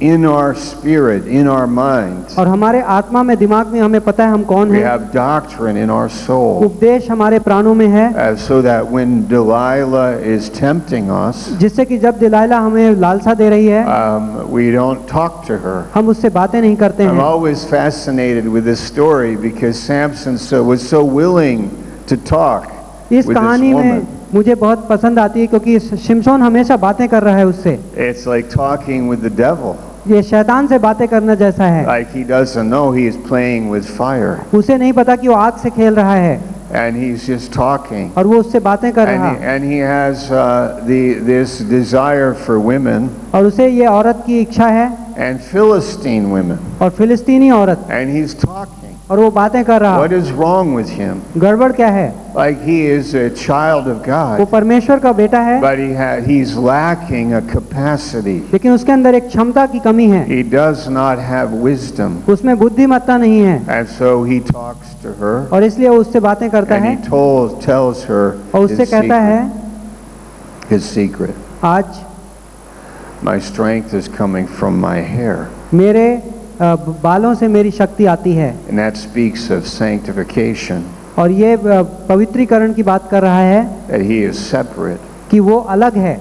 in our spirit, in our minds. और हमारे आत्मा में, दिमाग में हमें पता है हम कौन We हैं। have doctrine in our soul. उपदेश हमारे प्राणों में है, So that when Delilah is tempting us, जिससे कि जब दिलाइला हमें लालसा दे रही है, we don't talk to her. हम उससे बातें नहीं करते I'm हैं। always fascinated with this story because Samson was so willing to talk इस with this कहानी में woman. मुझे बहुत पसंद आती है क्योंकि शिमशोन हमेशा बातें कर रहा है उससे। It's like talking with the devil. ये शैतान से बातें करना जैसा है। Like he doesn't know he is playing with fire. उसे नहीं पता कि वो आग से खेल रहा है, And he's just talking. और वो उससे बातें कर रहा है, And he has this desire for women और उसे ये औरत की इच्छा है, and Philistine women. और फिलिस्तीनी औरत, And he's talking. और वो बातें कर रहा What है। is wrong with him? गड़बड़ क्या है? Like he is a child of वो God, परमेश्वर का बेटा है, but he's lacking a capacity. लेकिन उसके अंदर एक क्षमता की कमी है, He does not have wisdom. उसमें बुद्धिमत्ता नहीं है, And so he talks to her और इसलिए वो उससे बातें करता and है he tells her और उससे his कहता है, secret. His secret. आज My strength is coming from my hair. मेरे बालों से मेरी शक्ति आती है, And that speaks of sanctification, और ये पवित्रीकरण की बात कर रहा है that he is separate. कि वो अलग है।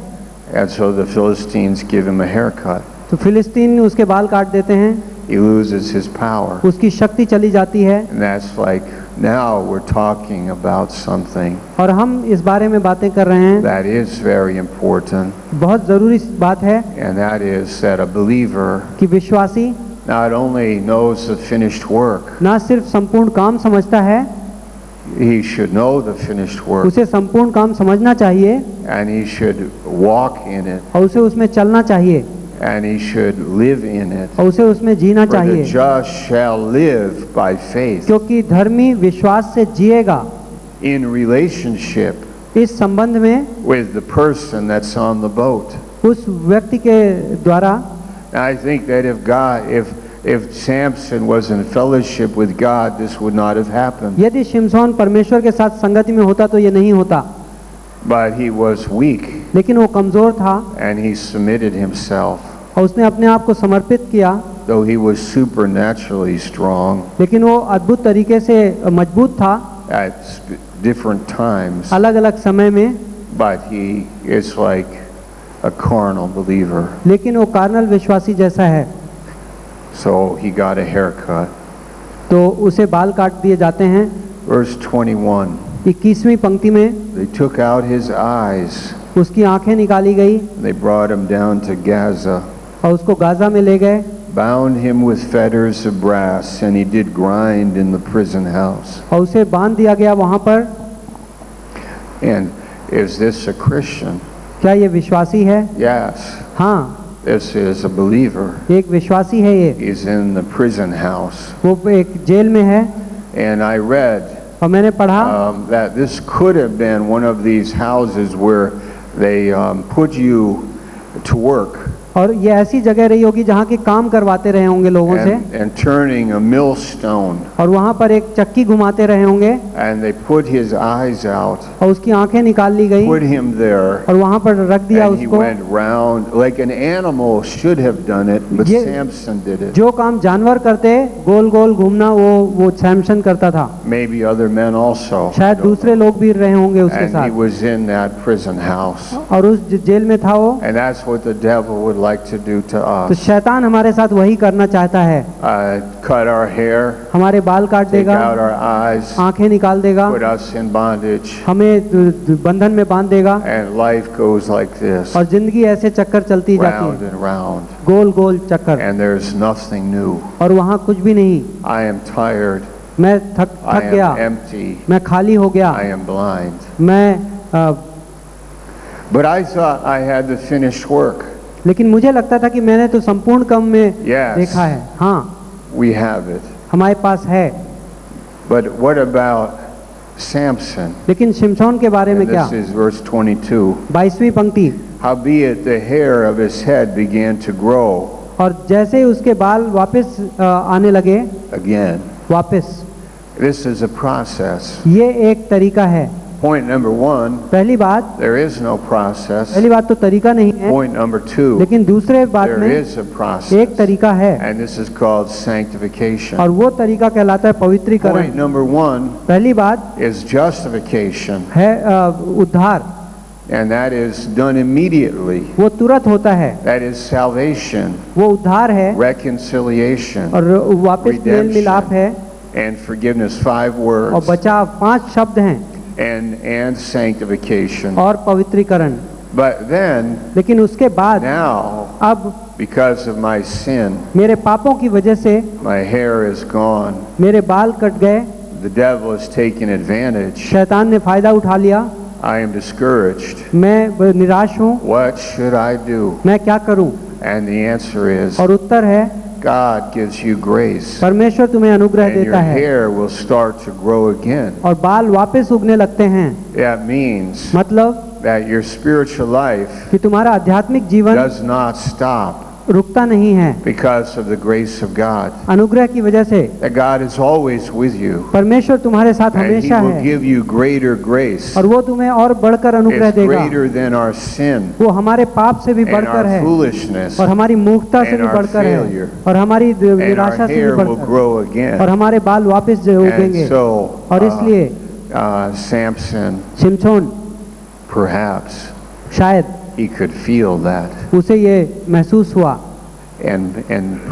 And so the Philistines give him a haircut. तो फिलिस्तीन उसके बाल काट देते हैं, He loses his power. उसकी शक्ति चली जाती है, And that's like, now we're talking about something और हम इस बारे में बातें कर रहे हैं। that is very important. बहुत ज़रूरी बात है And that is that a believer कि विश्वासी not only knows the finished work, ना सिर्फ संपूर्ण काम समझता है, he should know the finished work, उसे संपूर्ण काम समझना चाहिए, and he should walk in it, और उसे उसमें चलना चाहिए, and he should live in it. और उसे उसमें जीना For the चाहिए, just shall live by faith. क्योंकि धर्मी विश्वास से जिएगा। In relationship इस संबंध में with the person that's on the boat. उस व्यक्ति के द्वारा। I think that if Samson was in fellowship with God, this would not have happened. यदि शिमशोन परमेश्वर के साथ संगति में होता तो ये नहीं होता, But he was weak, लेकिन वो कमजोर था and he submitted himself. और उसने अपने आप को समर्पित किया। Though he was supernaturally strong लेकिन वो अद्भुत तरीके से मजबूत था at different times, अलग अलग समय में, but he is like a carnal believer. लेकिन वो कार्नल विश्वासी जैसा है। So he got a haircut. तो उसे बाल काट दिए जाते हैं। Verse 21, 21वीं पंक्ति में they took out his eyes, उसकी आंखें निकाली गई they brought him down to Gaza, और उसको गाजा में ले गए, bound him with fetters of brass, and he did grind in the prison house. और उसे बांध दिया गया वहां पर। And is this a Christian? क्या ये विश्वासी है? Yes, हाँ, this is a believer. एक विश्वासी है ये। He's in the prison house. वो एक जेल में है And I read और मैंने पढ़ा that this could have been one of these houses where they put you to work और ये ऐसी जगह रही होगी जहाँ के काम करवाते रहे होंगे लोगों से, and turning a millstone, और वहाँ पर एक चक्की घुमाते रहे होंगे and they put his eyes out, और उसकी आंखें निकाल ली गई put him there, और वहाँ पर रख दिया and he उसको। went round like an animal should have done it, but ये- Samson did it. जो काम जानवर करते गोल गोल घूमना वो सैमसन करता था। Maybe other men also. शायद दूसरे लोग भी रहे होंगे उसके And he साथ, was in that prison house. और उस जेल में था वो। And that's what the devil would like to do to तो us. शैतान हमारे साथ वही करना चाहता है, Cut our hair, हमारे बाल काट take देगा, out our eyes, आंखें निकाल देगा, put us in bondage, हमें बंधन में बांध देगा, and life goes like this, और जिंदगी ऐसे चक्कर चलती जाती round है, and round, गोल गोल चक्कर, and there's nothing new. और वहाँ कुछ भी नहीं। I am tired, मैं थक I गया, am empty, मैं खाली हो गया, I am blind. मैं But I thought I had the finished work. लेकिन मुझे लगता था कि मैंने तो संपूर्ण काम में Yes. देखा है। हाँ, We have it. हमारे पास है, But what about Samson? लेकिन शिमशोन के बारे में And क्या? this is verse 22. 22वीं पंक्ति, Howbeit the hair of his head began to grow और जैसे ही उसके बाल वापस आने लगे, again. वापस, This is a process. ये एक तरीका है। Point number 1, पहली बात there is no process. पहली बात तो तरीका नहीं है, Point number 2, लेकिन दूसरे बात there में is a एक process. तरीका है, And this is called sanctification. और वो तरीका कहलाता है पवित्रीकरण। Point number 1 पहली बात is justification. है उद्धार, And that is done immediately. वो तुरंत होता है, That is salvation, वो उद्धार है, reconciliation, और वापस मेल मिलाप है, and forgiveness. 5 और words. बचाव 5 शब्द हैं, And sanctification. और पवित्रीकरण। But then, लेकिन उसके बाद now, अब because of my sin, मेरे पापों की वजह से my hair is gone. मेरे बाल कट गए, The devil has taken advantage. शैतान ने फायदा उठा लिया, I am discouraged. मैं निराश हूँ, What should I do? मैं क्या करूँ? And the answer is, और उत्तर है, God gives you grace. परमेश्वर तुम्हें अनुग्रह And your देता है hair will start to grow again. और बाल वापस उगने लगते हैं। That means मतलब that your spiritual life कि तुम्हारा आध्यात्मिक जीवन does not stop रुकता नहीं है because of the grace of God. अनुग्रह की वजह से। That God is always with you. परमेश्वर तुम्हारे साथ And He हमेशा will है, give you greater grace. और वो तुम्हें और बढ़कर अनुग्रह It's देगा। greater than our sin वो हमारे पाप से भी and बढ़कर our है, foolishness. और हमारी मूर्खता से and भी our बढ़कर failure. है, और हमारी And our निराशा से भी hair will बढ़कर, grow और again. हमारे बाल वापस उगेंगे। And so, और इसलिए Samson, शिमशोन perhaps, शायद he could feel that. उसे ये महसूस हुआ, And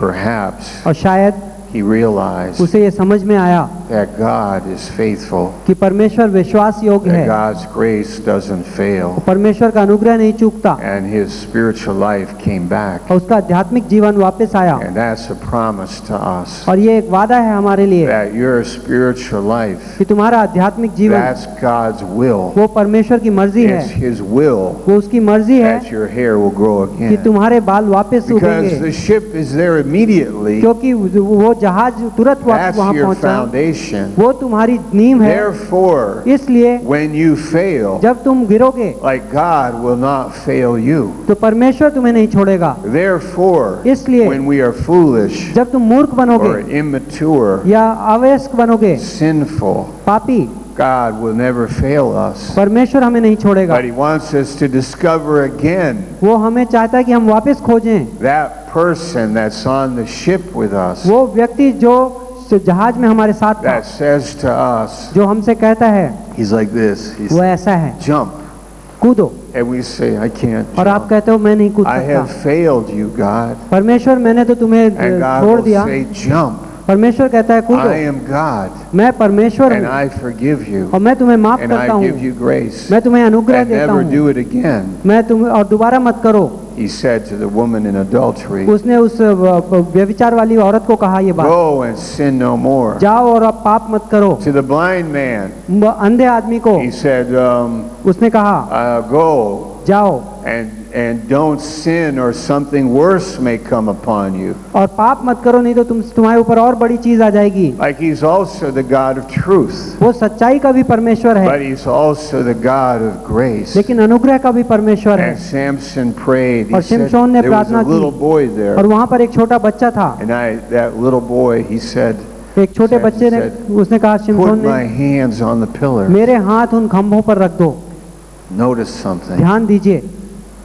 perhaps और शायद he realized उसे ये समझ में आया that God is faithful. कि परमेश्वर विश्वास योग्य That है, God's grace doesn't fail. परमेश्वर का अनुग्रह नहीं चूकता, And his spiritual life came back. और उसका आध्यात्मिक जीवन वापस आया। And that's a promise to us. और ये एक वादा है हमारे लिए That your spiritual life, कि तुम्हारा आध्यात्मिक जीवन that's God's will. वो परमेश्वर की मर्जी It's है, his will वो उसकी मर्जी है that your hair will grow कि again. तुम्हारे बाल वापस Because उगेंगे, the ship is there immediately. क्योंकि वो जहाज तुरंत That's वहां your पहुंचा, foundation. वो तुम्हारी नींव है। Therefore, इसलिए when you fail, जब तुम गिरोगे like God will not fail you. तो परमेश्वर तुम्हें नहीं छोड़ेगा। Therefore, इसलिए when we are foolish जब तुम मूर्ख or बनोगे immature, या अवयस्क बनोगे, sinful, पापी, God will never fail us. परमेश्वर हमें नहीं छोड़ेगा। But He wants us to discover again वो हमें चाहता है कि हम वापस खोजें that person that's on the ship with us वो व्यक्ति जो जहाज में हमारे साथ था, that says to us, जो हमसे कहता है he's like this, he's वो ऐसा है, jump. कूदो, And we say, I can't और आप jump. कहते हो मैं नहीं कूद I सकता। have failed you, God. परमेश्वर मैंने तो तुम्हें And God छोड़ will दिया। say, jump. परमेश्वर कहता है I कूदो, am God मैं परमेश्वर and हूँ I forgive you और मैं तुम्हें माफ and करता I give हूँ, you grace मैं तुम्हें अनुग्रह and देता never हूँ, do it again. मैं तुम्हें और दोबारा मत करो। He said to the woman in adultery, उसने उस व्यभिचार वाली औरत को कहा ये बात, go and sin no more. जाओ और अब पाप मत करो। To the blind man, अंधे आदमी को he said, उसने कहा go जाओ and don't sin or something worse may come upon you. और पाप मत करो, नहीं तो तुम्हारे ऊपर और बड़ी चीज आ जाएगी। Like he's also the God of truth, वो सच्चाई का भी परमेश्वर है, but he's also the God of grace. लेकिन अनुग्रह का भी परमेश्वर है। And Samson prayed. He और said, शिमशोन ने there was a प्रार्थना little की boy there. और वहां पर एक छोटा बच्चा था। And that little boy, he said, एक छोटे बच्चे ने उसने कहा, put शिमशोन my ने, hands on the pillar. मेरे हाथ उन खंभों पर रख दो। Notice something. ध्यान दीजिए,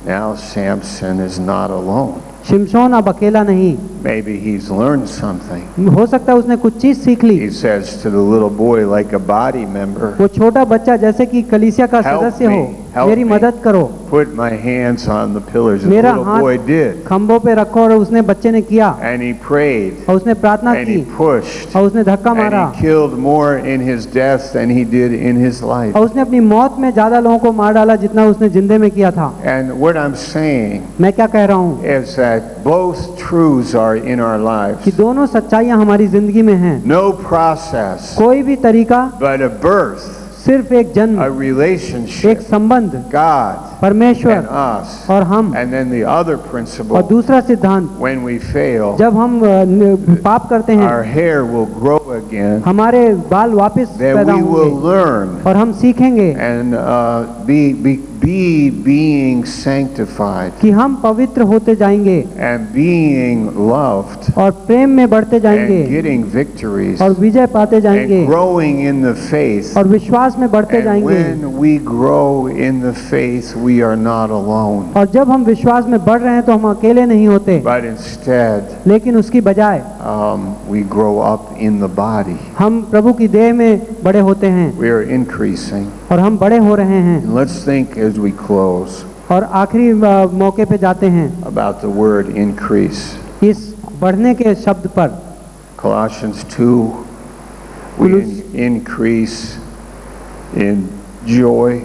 Now Samson is not alone. शिमशोन अब अकेला नहीं, Maybe he's learned something. हो सकता है उसने कुछ चीज सीख ली। He says to the little boy, like a body member, वो छोटा बच्चा जैसे कि कलीसिया का Help सदस्य me, हो, help मेरी me. मदद करो, put my hands on the pillars. And the मेरा little हाथ boy did. खंभों पे रखो, और उसने बच्चे ने किया And he prayed. और उसने प्रार्थना And की he pushed. और उसने धक्का मारा And he killed more in his death than he did in his life. और उसने अपनी मौत में ज्यादा लोगों को मार डाला जितना उसने जिंदे में किया था। And what I'm saying मैं क्या कह रहा हूँ is that both truths are in our कि lives. दोनों सच्चाइयाँ हमारी जिंदगी में हैं। No process, कोई भी तरीका, but a birth, सिर्फ एक जन्म, a एक relationship, संबंध, God परमेश्वर and us. और हम, And then the other और principle, दूसरा सिद्धांत, when we fail, जब हम पाप करते हैं our hair will grow again, हमारे बाल वापस then पैदा we will होंगे learn और हम सीखेंगे and be being sanctified कि हम पवित्र होते जाएंगे and being loved और प्रेम में बढ़ते and जाएंगे getting victories और विजय पाते जाएंगे and growing in the faith. और विश्वास में बढ़ते And जाएंगे। when we grow in the faith, we are not alone, और जब हम विश्वास में बढ़ रहे हैं तो हम अकेले नहीं होते, but instead लेकिन उसकी बजाय we grow up in the body. हम प्रभु की देह में बड़े होते हैं We are increasing. और हम बड़े हो रहे हैं। And let's think as we close और आखिरी मौके पे जाते हैं about the word increase. इस बढ़ने के शब्द पर। Colossians 2, we increase in joy,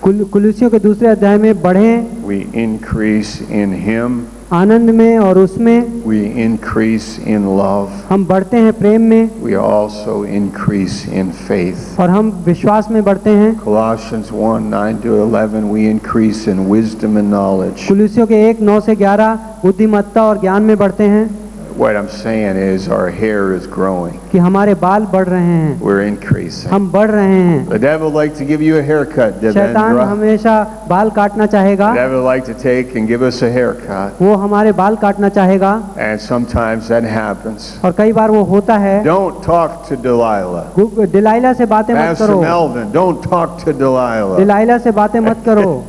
कुलुसियों के दूसरे अध्याय में बढ़ें we increase in Him, आनंद में और उसमें, we increase in love, हम बढ़ते हैं प्रेम में we also increase in faith. और हम विश्वास में बढ़ते हैं। Colossians 1, 9 to 11, we increase in wisdom and knowledge. कुलुसियों के 1, 9 से 11 बुद्धिमत्ता और ज्ञान में बढ़ते हैं What I'm saying is our hair is growing. कि हमारे बाल बढ़ रहे हैं, We're increasing. हम बढ़ रहे हैं। The devil like to give you a haircut, शैतान Devendra. हमेशा बाल काटना चाहेगा, The devil like to take and give us a haircut. वो हमारे बाल काटना चाहेगा And sometimes that happens. और कई बार वो होता है। Don't talk to Delilah. Delilah से बातें मत Pastor करो, Melvin, don't talk to Delilah. Delilah से बातें मत करो,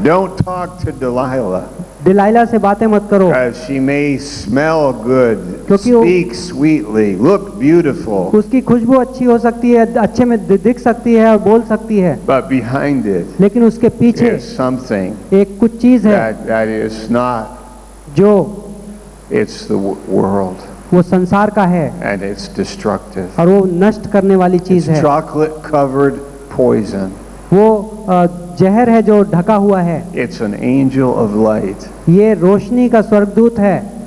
Don't talk to Delilah. Delilah से बातें मत करो, Because she may smell good, क्योंकि वो- speak sweetly, look beautiful, उसकी खुशबू अच्छी हो सकती है, अच्छे में दिख सकती है और बोल सकती है, but behind it लेकिन उसके पीछे is something एक कुछ चीज है that is not, जो it's the world, वो संसार का है and it's destructive. और वो नष्ट करने वाली It's चीज है। chocolate covered poison. वो जहर है जो ढका हुआ है। It's an angel of light. ये रोशनी का स्वर्गदूत है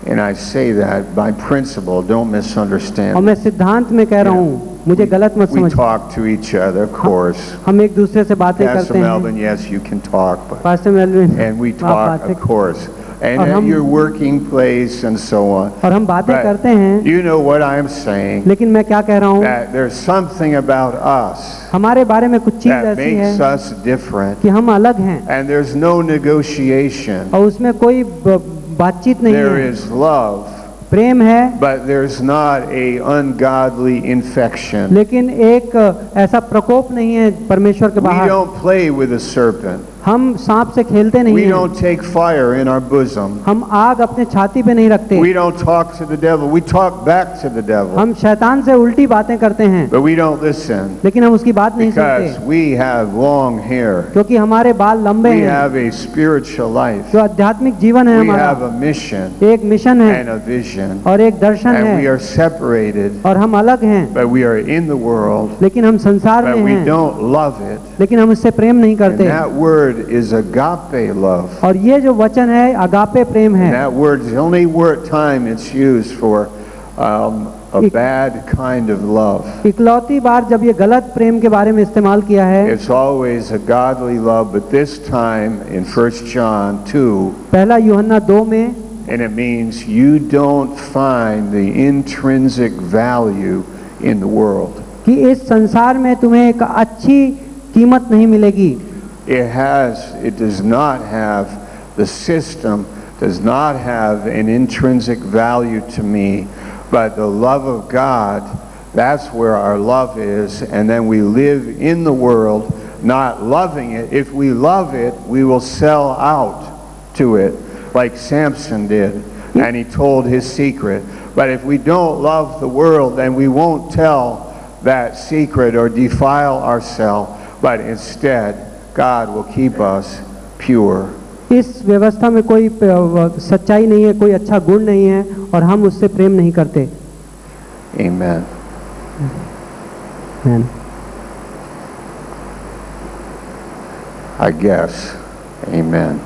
And I say that by principle, don't और misunderstand. मैं सिद्धांत में कह रहा हूँ, मुझे गलत मत We समझ। talk to each other, of course. हम एक दूसरे से बातें Pastor करते हैं। Melvin, yes, you can talk, but pastor Melvin, and we आप talk, बातें of course. and और at हम your working place and so on. और हम बातें But करते हैं, you know what I'm saying, लेकिन मैं क्या कह रहा हूँ, that there's something about us हमारे बारे में कुछ चीज that ऐसी है makes us different, कि हम अलग हैं and there's no negotiation. और उसमें कोई बातचीत नहीं There है, is love, प्रेम है, but there's not a ungodly infection. लेकिन एक ऐसा प्रकोप नहीं है परमेश्वर के We बाहर। don't play with a serpent. हम सांप से खेलते नहीं We हैं, don't take fire in our bosom. हम आग अपने छाती पे नहीं रखते, We don't talk to the devil. We talk back to the devil. हम शैतान से उल्टी बातें करते हैं, But we don't listen लेकिन हम उसकी बात नहीं because सुनते, we have long hair. क्योंकि हमारे बाल लंबे We हैं, have a spiritual life. जो आध्यात्मिक जीवन है We have हमारा, a mission एक मिशन है and a vision. और एक दर्शन And we है are separated, और हम अलग हैं, but we are in the world, लेकिन हम संसार but में we हैं, don't love it. लेकिन हम उससे प्रेम नहीं And करते। that word is agape love. और ये जो वचन है अगापे प्रेम And है, that word is the only word time it's used for a bad kind of love. इकलौती बार जब ये गलत प्रेम के बारे में इस्तेमाल किया है, It's always a godly love, but this time in 1 John 2, पहला यूहन्ना 2 में, and it means you don't find the intrinsic value in the world. कि इस संसार में तुम्हें एक अच्छी कीमत नहीं मिलेगी। It does not have, the system does not have an intrinsic value to me, but the love of God, that's where our love is, and then we live in the world not loving it. If we love it, we will sell out to it, like Samson did, and he told his secret. But if we don't love the world, then we won't tell that secret or defile ourselves, but instead, God will keep us pure. इस व्यवस्था में कोई सच्चाई नहीं है, कोई अच्छा गुण नहीं है और हम उससे प्रेम नहीं करते। Amen. Amen. I guess. Amen.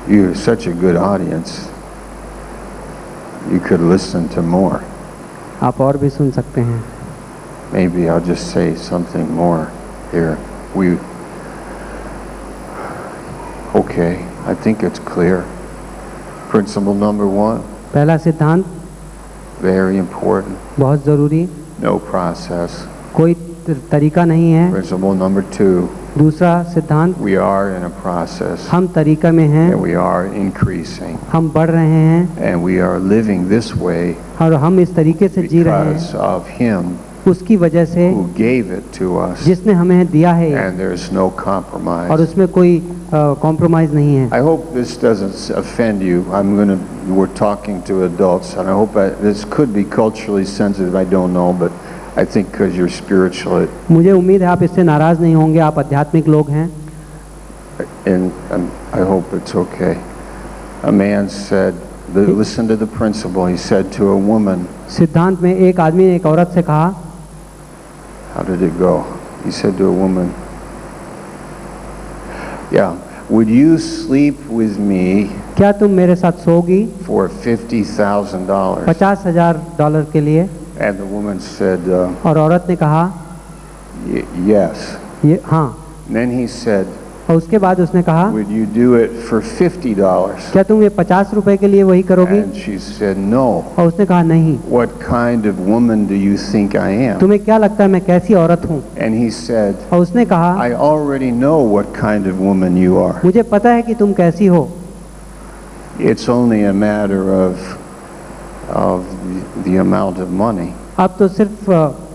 You're such a good audience. You could listen to more. आप और भी सुन सकते हैं। Maybe I'll just say something more here. Okay, I think it's clear. Principle number 1, पहला सिद्धांत very important. बहुत ज़रूरी, No process. कोई तरीका नहीं है। Principle number 2, दूसरा सिद्धांत, we are in a process हम तरीका में हैं, and we are increasing हम बढ़ रहे हैं and we are living this way और हम इस तरीके से जी रहे because हैं of Him उसकी वजह से who gave it to us, जिसने हमें दिया है, and there's no और compromise. उसमें कोई कॉम्प्रोमाइज नहीं है। I hope this doesn't offend you. We're talking to adults, and I hope this could be culturally sensitive. I don't know, but I think because you're spiritual, मुझे उम्मीद है आप इससे नाराज नहीं होंगे, आप आध्यात्मिक लोग हैं। and I hope it's okay. A man said, listen to the principle. He said to a woman, सिद्धांत में एक आदमी ने एक औरत से कहा, how did it go? He said to a woman, yeah, would you sleep with me क्या तुम मेरे साथ सोगी for $50,000? $50,000 के लिए? And the woman said, और औरत ने कहा yes. ये हाँ, And then he said, और उसके बाद उसने कहा would you do it for $50? क्या तुम ये 50 रुपए के लिए वही करोगी? And she said, no. और उसने कहा नहीं। What kind of woman do you think I am? तुम्हें क्या लगता है मैं कैसी औरत हूँ? And he said, और उसने कहा I already know what kind of woman you are. मुझे पता है कि तुम कैसी हो, It's only a matter of the amount of money. अब तो सिर्फ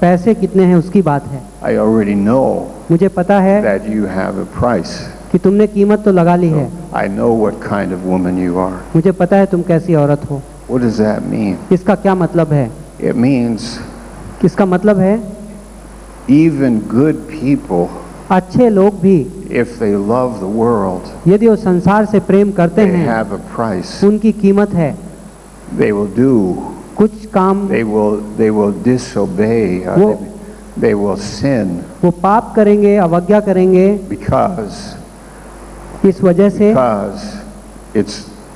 पैसे कितने हैं उसकी बात है। I already know मुझे पता है that you have a price. कि तुमने कीमत तो लगा ली है, I know what kind of woman you are. मुझे पता है तुम कैसी औरत हो। What does that mean? इसका क्या मतलब है? It means इसका मतलब है even good people, अच्छे लोग भी if they love the world, यदि वो संसार से प्रेम करते they हैं, have a price. उनकी कीमत है। They will do. कुछ काम They will disobey. वो- They will sin वो पाप करेंगे, अवज्ञा करेंगे, because इस वजह से it's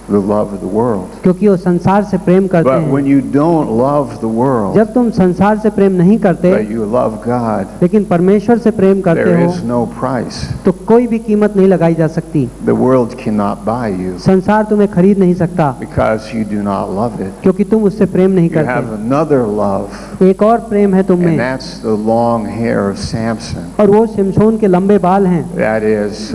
the love of the world. क्योंकि वो संसार से प्रेम करते But when हैं। you don't love the world, जब तुम संसार से प्रेम नहीं करते but you love God, लेकिन परमेश्वर से प्रेम करते there हो is no price. तो कोई भी कीमत नहीं लगाई जा सकती। The world cannot buy you संसार तुम्हें खरीद नहीं सकता because you do not love it. क्योंकि तुम उससे प्रेम नहीं You have करते। another love, एक और प्रेम है तुम and में, that's the long hair of Samson. और वो शिमशोन के लंबे बाल हैं। That is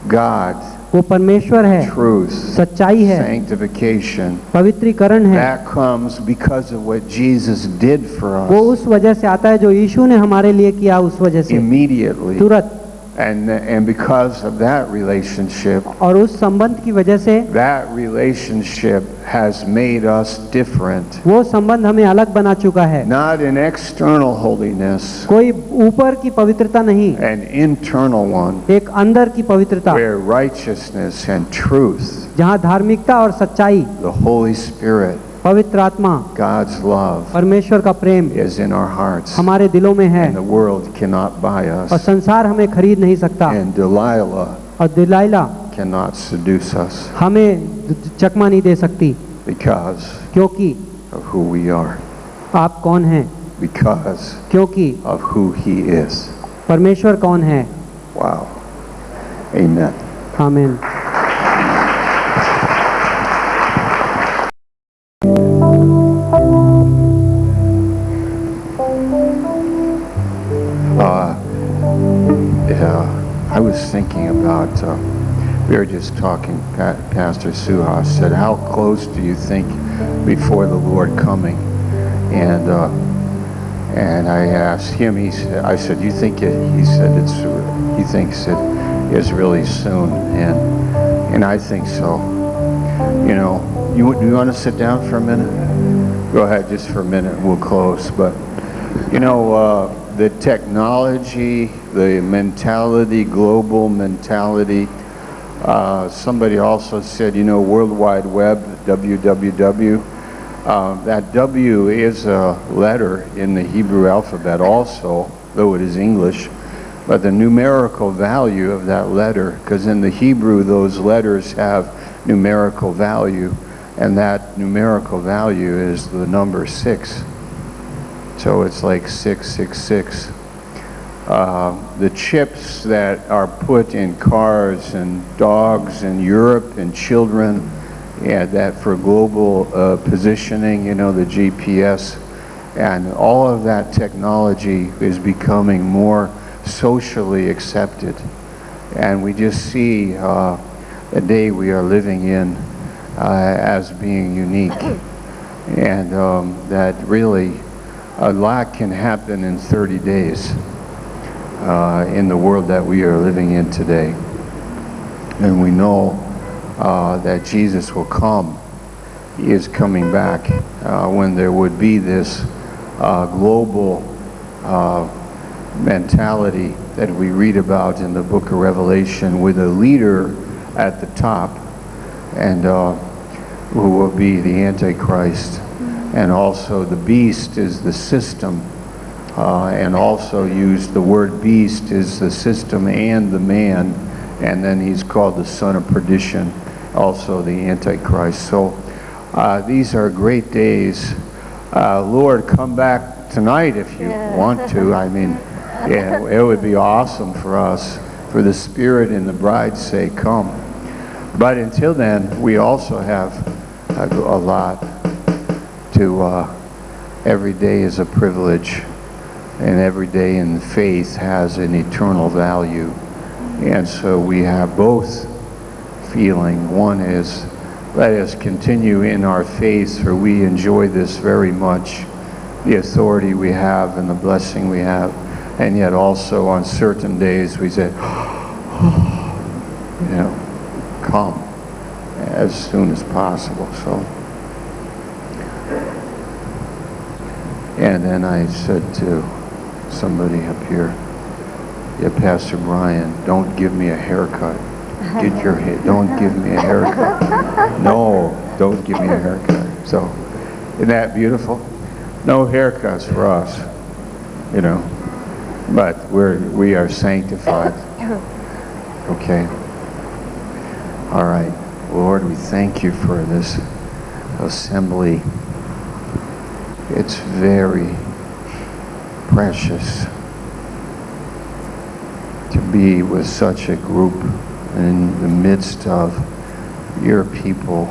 God, वो परमेश्वर है, truth, सच्चाई है, sanctification. पवित्रीकरण है। That comes because of what Jesus did for वो us उस वजह से आता है जो यीशु ने हमारे लिए किया, उस वजह से immediately. तुरंत। And because of that relationship, और उस संबंध की वजह से that relationship has made us different. वो संबंध हमें अलग बना चुका है। Not in external holiness, कोई ऊपर की पवित्रता नहीं, an internal one, एक अंदर की पवित्रता, where righteousness and truth, जहाँ धार्मिकता और सच्चाई, the Holy Spirit, पवित्र आत्मा, God's love परमेश्वर का प्रेम is in our hearts. हमारे दिलों में है, And the world cannot buy और us. संसार हमें खरीद नहीं सकता, And Delilah और दिलाइला cannot seduce us हमें चकमा नहीं दे सकती, because क्योंकि of who we are, आप कौन हैं, because क्योंकि of who He is. परमेश्वर कौन है। Wow. Amen. आमीन। I was thinking about, we were just talking, Pastor Suhas said, how close do you think before the Lord coming? And I asked him, I said, you think he said he thinks it is really soon, and I think so. You know, you want to sit down for a minute? Go ahead, just for a minute, we'll close. But, you know, the technology, the mentality, global mentality. Somebody also said, you know, World Wide Web, WWW. That W is a letter in the Hebrew alphabet also, though it is English. But the numerical value of that letter, because in the Hebrew those letters have numerical value, and that numerical value is the number 6. So it's like 666. The chips that are put in cars and dogs in Europe and children, yeah, that for global positioning, you know, the GPS, and all of that technology is becoming more socially accepted. And we just see the day we are living in as being unique. And that really a lot can happen in 30 days in the world that we are living in today. And we know that Jesus will come. He is coming back when there would be this global mentality that we read about in the book of Revelation, with a leader at the top, and who will be the Antichrist. And also the beast is the system, and also used the word beast is the system and the man, and then he's called the son of perdition, also the Antichrist. So these are great days. Lord, come back tonight if you want to. I mean, yeah, it would be awesome for us, for the Spirit and the bride's sake, come. But until then, we also have a lot to, every day is a privilege, and every day in faith has an eternal value. And so we have both feeling. One is, let us continue in our faith, for we enjoy this very much, the authority we have and the blessing we have. And yet also on certain days we say, you know, come as soon as possible. So, and then I said to somebody up here, yeah, Pastor Brian, don't give me a haircut. Get your hair, don't give me a haircut. No, don't give me a haircut. So, isn't that beautiful? No haircuts for us, you know, but we are sanctified. Okay. All right. Lord, we thank you for this assembly. It's very precious to be with such a group in the midst of your people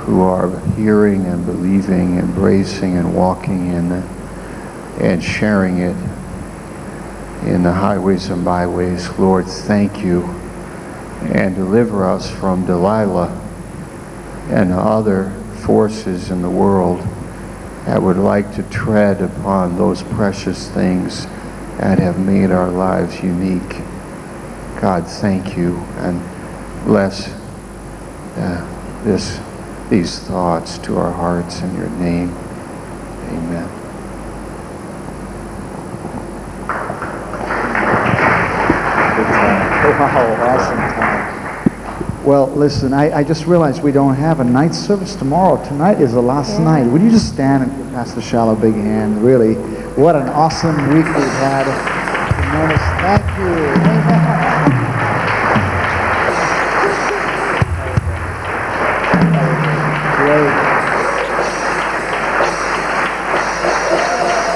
who are hearing and believing, embracing and walking in it and sharing it in the highways and byways. Lord, thank you, and deliver us from Delilah and other forces in the world that would like to tread upon those precious things that have made our lives unique. God, thank you, and bless these thoughts to our hearts in your name. Amen. Wow, awesome time. Well, listen, I just realized we don't have a night service tomorrow. Tonight is the last night. Would you just stand and give Pastor Shallow a big hand? Really, what an awesome week we've had. Tremendous. Thank you. Great.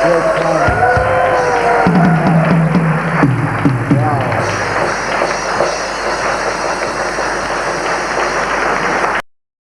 Great time.